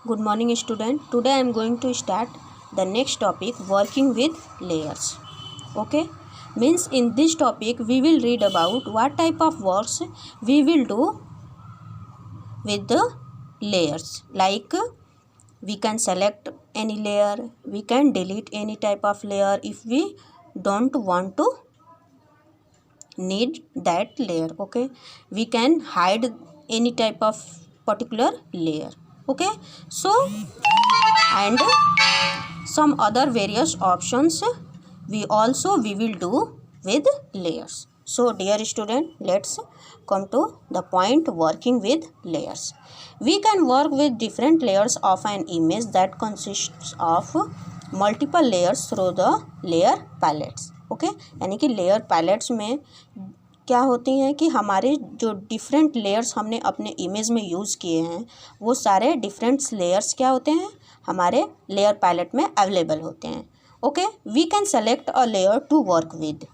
Good morning student. Today I am going to start the next topic, working with layers. Okay, means in this topic we will read about what type of works we will do with the layers. Like we can select any layer, we can delete any type of layer if we don't want to need that layer. Okay, we can hide any type of particular layer. Okay, so and some other various options we will do with layers. So dear student, let's come to the point, working with layers. We can work with different layers of an image that consists of multiple layers through the layer palettes. Okay, यानी कि layer pallets में क्या होती हैं कि हमारे जो different layers हमने अपने इमेज में यूज़ किए हैं वो सारे डिफरेंट लेयर्स क्या होते हैं हमारे लेयर पैलेट में अवेलेबल होते हैं. Okay, we can select a layer to work with.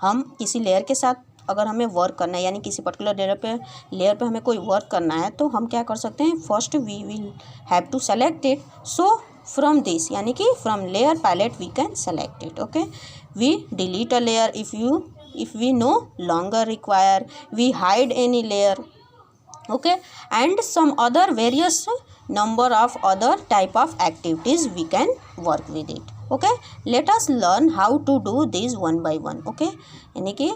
हम किसी लेयर के साथ अगर हमें वर्क करना है, यानी किसी पर्टिकुलर लेयर पे हमें कोई वर्क करना है, तो हम क्या कर सकते हैं, first we will have to select it. So from this, यानी कि from layer palette we can select it. Okay, we delete a layer if we no longer require, we hide any layer. Okay, and some other various number of other type of activities we can work with it. Okay, let us learn how to do this one by one. Okay, यानी कि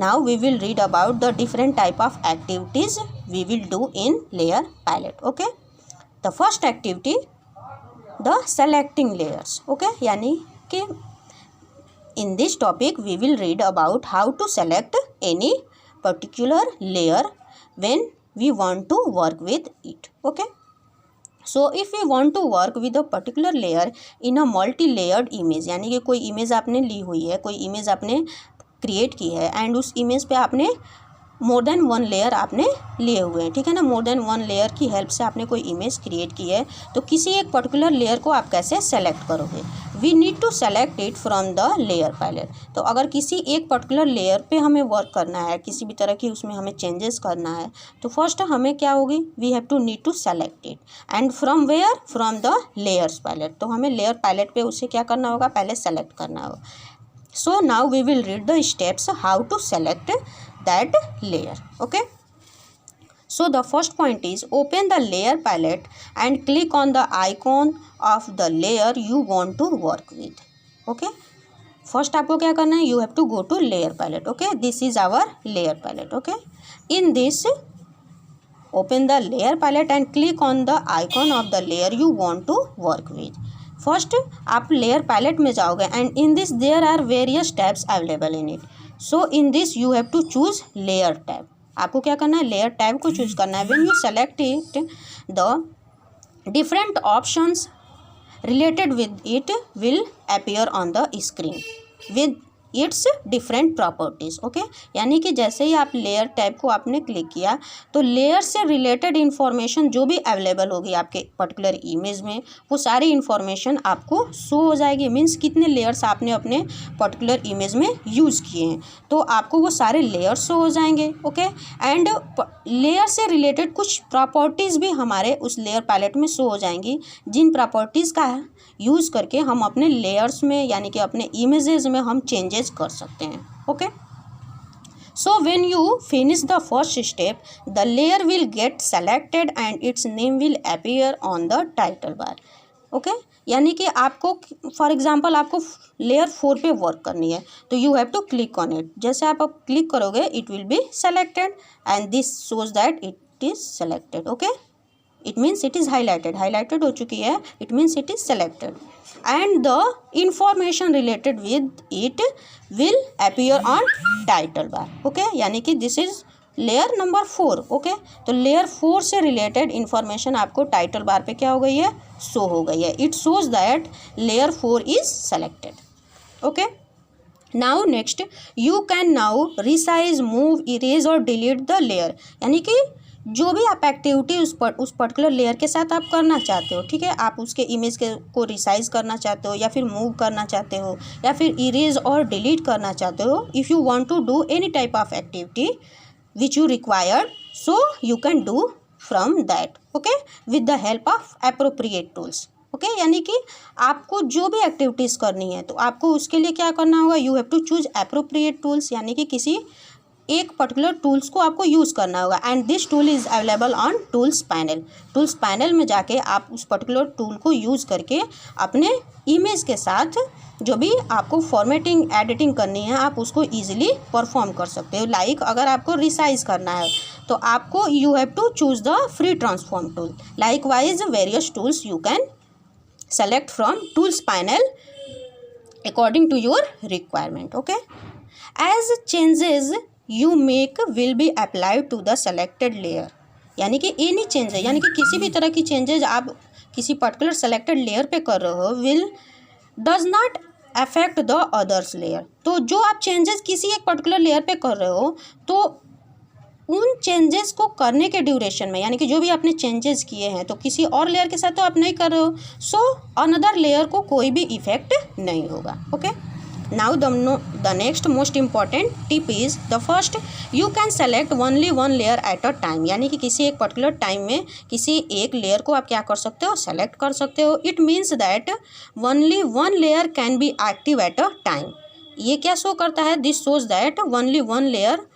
now we will read about the different type of activities we will do in layer palette. Okay, the first activity, the selecting layers. Okay, यानी कि in this topic we will read about how to select any particular layer when we want to work with it. Okay, so if we want to work with a particular layer in a multi-layered image, यानी कि कोई image आपने ली हुई है, कोई image आपने create की है एंड उस इमेज पे आपने मोर देन वन लेयर आपने लिए हुए हैं, ठीक है ना. मोर देन वन लेयर की हेल्प से आपने कोई इमेज क्रिएट की है, तो किसी एक पर्टिकुलर लेयर को आप कैसे सेलेक्ट करोगे. We need to select it from the layer palette. तो अगर किसी एक पर्टिकुलर लेयर पे हमें वर्क करना है, किसी भी तरह की उसमें हमें चेंजेस करना है, तो फर्स्ट हमें क्या होगी, we have to need to select it and from where, from the layers palette. तो हमें लेयर पैलेट पे उसे क्या करना होगा, पहले सेलेक्ट करना होगा. So now we will read the steps how to select that layer. Okay, so the first point is open the layer palette and click on the icon of the layer you want to work with. Okay, first आपको क्या करना है, you have to go to layer palette. Okay, this is our layer palette. Okay, in this open the layer palette and click on the icon of the layer you want to work with. First आप layer palette में जाओगे and in this there are various tabs available in it. So in this you have to choose layer tab. आपको क्या करना है, layer tab को choose करना है. When you select it, the different options related with it will appear on the screen with its different properties. Okay, यानी कि जैसे ही आप लेयर टैब को आपने क्लिक किया तो लेयर से रिलेटेड इन्फॉर्मेशन जो भी अवेलेबल होगी आपके पर्टिकुलर इमेज में, वो सारी इन्फॉर्मेशन आपको शो हो जाएगी. मीन्स कितने लेयर्स आपने अपने पर्टिकुलर इमेज में यूज़ किए हैं, तो आपको वो सारे लेयर्स शो हो जाएंगे. ओके, एंड लेयर से रिलेटेड कुछ प्रॉपर्टीज़ भी हमारे उस लेयर पैलेट में शो हो जाएंगी, जिन प्रॉपर्टीज़ का यूज़ करके हम अपने लेयर्स में, यानी कि अपने इमेजेस में हम चेंजेस कर सकते हैं. Okay, so when you finish the first step, the layer will get selected and it's name will appear on the title bar. Okay, यानी कि आपको फॉर एग्जांपल आपको लेयर 4 पे वर्क करनी है, तो you have to click on it. जैसे आप क्लिक करोगे it will be selected and this shows that it is selected. Okay, it means it is highlighted हो चुकी है, it means it is selected and the information related with it will appear on title bar. Okay, यानी कि this is layer number 4. Okay, तो layer 4 से related information आपको title bar पे क्या हो गई है, शो हो गई है. It shows that layer 4 is selected. Okay, now next you can now resize, move, erase और डिलीट द लेयर. यानी कि जो भी आप एक्टिविटी उस पर्टिकुलर लेयर के साथ आप करना चाहते हो, ठीक है, आप उसके इमेज को रिसाइज करना चाहते हो या फिर मूव करना चाहते हो या फिर इरेज और डिलीट करना चाहते हो. If you want to do any type of activity which you required, so you can do from that, okay, with the help of appropriate tools. Okay, यानी कि आपको जो भी एक्टिविटीज़ करनी है तो आपको उसके लिए क्या करना होगा, you have to choose appropriate tools, यानी कि किसी एक पर्टिकुलर टूल्स को आपको यूज़ करना होगा। And this tool is available on tools panel. Tools panel में जाके आप उस पर्टिकुलर टूल को यूज़ करके अपने इमेज के साथ जो भी आपको फॉर्मेटिंग एडिटिंग करनी है आप उसको ईजिली परफॉर्म कर सकते हो। लाइक अगर आपको रिसाइज करना है तो आपको you have to choose the free transform tool. Likewise various tools you can select from tools panel according to your requirement, okay, as changes you make will be applied to the selected layer, यानी कि any changes, यानी कि किसी भी तरह की changes आप किसी पर्टिकुलर सेलेक्टेड लेयर पे कर रहे हो will does not affect the others layer. तो जो आप चेंजेस किसी एक पर्टिकुलर लेयर पे कर रहे हो तो उन चेंजेस को करने के ड्यूरेशन में, यानी कि जो भी आपने चेंजेस किए हैं तो किसी और लेयर के साथ तो आप नहीं कर रहे हो, सो अनदर लेयर को कोई भी इफेक्ट नहीं होगा। Okay, now the next most important tip is the first, you can select only one layer at a time, यानी कि किसी एक पर्टिकुलर टाइम में किसी एक लेयर को आप क्या कर सकते हो, सेलेक्ट कर सकते हो। It means that only one layer can be active at a time. ये क्या शो करता है, this shows that only one layer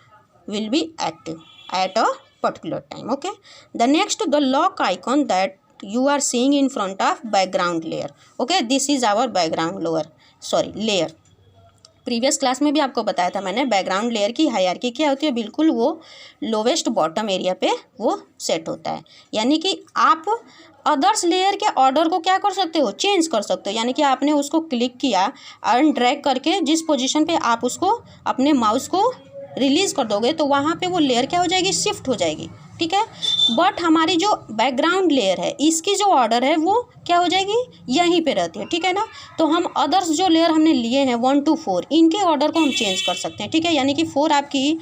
will be active at a particular time. Okay, the next, the lock icon that you are seeing in front of background layer. Okay, this is our background layer. Previous class में भी आपको बताया था मैंने, background layer की hierarchy क्या होती है, बिल्कुल वो लोवेस्ट बॉटम एरिया पे वो सेट होता है। यानी कि आप अदर्स लेयर के ऑर्डर को क्या कर सकते हो, चेंज कर सकते हो। यानी कि आपने उसको क्लिक किया और ड्रैग करके जिस पोजीशन पे आप उसको अपने माउस को रिलीज़ कर दोगे तो वहाँ पे वो लेयर क्या हो जाएगी, शिफ्ट हो जाएगी। ठीक है, बट हमारी जो बैकग्राउंड लेयर है इसकी जो ऑर्डर है वो क्या हो जाएगी, यहीं पे रहती है। ठीक है ना, तो हम अदर्स जो लेयर हमने लिए हैं 1 to 4 इनके ऑर्डर को हम चेंज कर सकते हैं। ठीक है, यानी कि 4 आपकी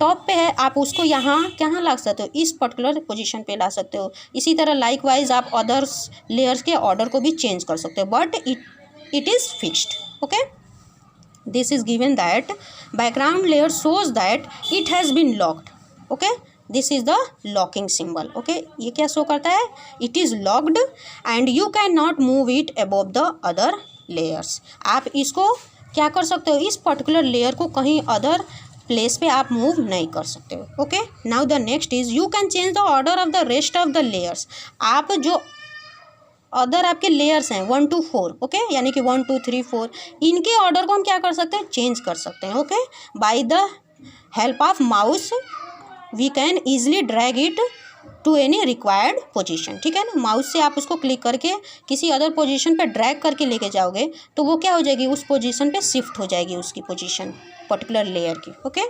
टॉप पे है, आप उसको यहाँ कहाँ ला सकते हो, इस पर्टिकुलर पोजीशन पे ला सकते हो। इसी तरह लाइक वाइज आप अदर्स लेयर्स के ऑर्डर को भी चेंज कर सकते हो, but it is fixed. Okay, this is given that background layer shows that it has been locked. Okay, this is the locking symbol. Okay, ये क्या शो करता है, it is locked and you cannot move it above the other layers. आप इसको क्या कर सकते हो, इस पर्टिकुलर लेयर को कहीं अदर प्लेस पे आप मूव नहीं कर सकते हो। Okay, now the next is you can change the order of the rest of the layers. आप जो अदर आपके लेयर्स हैं 1 to 4, ओके, यानी कि 1 2 3 4 इनके ऑर्डर को हम क्या कर सकते हैं, चेंज कर सकते हैं। Okay, by the help of mouse we can easily drag it to any required position. ठीक है ना, माउस से आप उसको क्लिक करके किसी अदर पोजीशन पे ड्रैग करके लेके जाओगे तो वो क्या हो जाएगी, उस पोजीशन पे शिफ्ट हो जाएगी उसकी पोजीशन पर्टिकुलर लेयर की। Okay,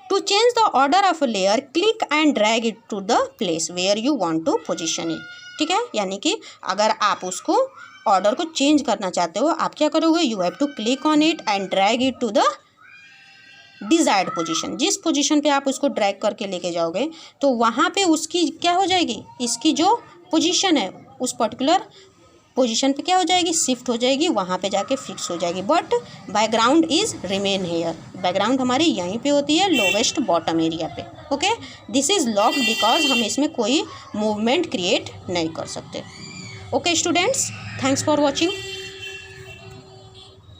to change the order of a layer click and drag it to the place where you want to position it. ठीक है, यानी कि अगर आप उसको ऑर्डर को चेंज करना चाहते हो आप क्या करोगे, you have to click on it and drag it to the desired position. जिस पोजीशन पे आप उसको ड्रैग करके लेके जाओगे तो वहाँ पे उसकी क्या हो जाएगी, इसकी जो पोजीशन है उस पर्टिकुलर पोजीशन पे क्या हो जाएगी, शिफ्ट हो जाएगी, वहाँ पे जाके फिक्स हो जाएगी। But background is remain here, background हमारी यहीं पे होती है लोवेस्ट बॉटम एरिया पे। Okay, this is locked because हम इसमें कोई मूवमेंट क्रिएट नहीं कर सकते। Okay students, thanks for watching.